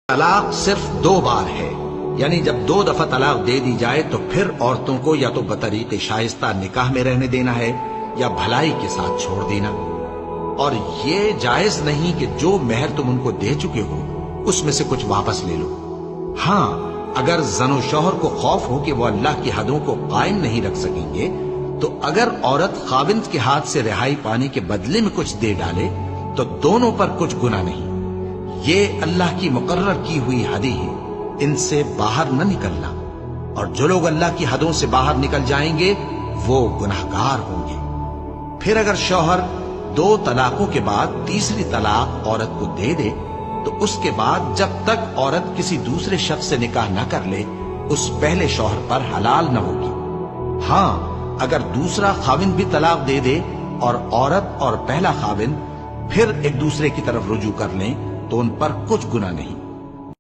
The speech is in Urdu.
طلاق صرف 2 بار ہے، یعنی جب 2 دفعہ طلاق دے دی جائے تو پھر عورتوں کو یا تو بطریق شائستہ نکاح میں رہنے دینا ہے یا بھلائی کے ساتھ چھوڑ دینا، اور یہ جائز نہیں کہ جو مہر تم ان کو دے چکے ہو اس میں سے کچھ واپس لے لو۔ ہاں، اگر زن و شوہر کو خوف ہو کہ وہ اللہ کی حدوں کو قائم نہیں رکھ سکیں گے تو اگر عورت خاوند کے ہاتھ سے رہائی پانے کے بدلے میں کچھ دے ڈالے تو دونوں پر کچھ گناہ نہیں۔ یہ اللہ کی مقرر کی ہوئی حدیں ہیں، ان سے باہر نہ نکلنا، اور جو لوگ اللہ کی حدوں سے باہر نکل جائیں گے وہ گناہگار ہوں گے۔ پھر اگر شوہر 2 طلاقوں کے بعد تیسری طلاق عورت کو دے دے تو اس کے بعد جب تک عورت کسی دوسرے شخص سے نکاح نہ کر لے اس پہلے شوہر پر حلال نہ ہوگی۔ ہاں، اگر دوسرا خاوند بھی طلاق دے دے اور عورت اور پہلا خاوند پھر ایک دوسرے کی طرف رجوع کر لیں تو ان پر کچھ گناہ نہیں۔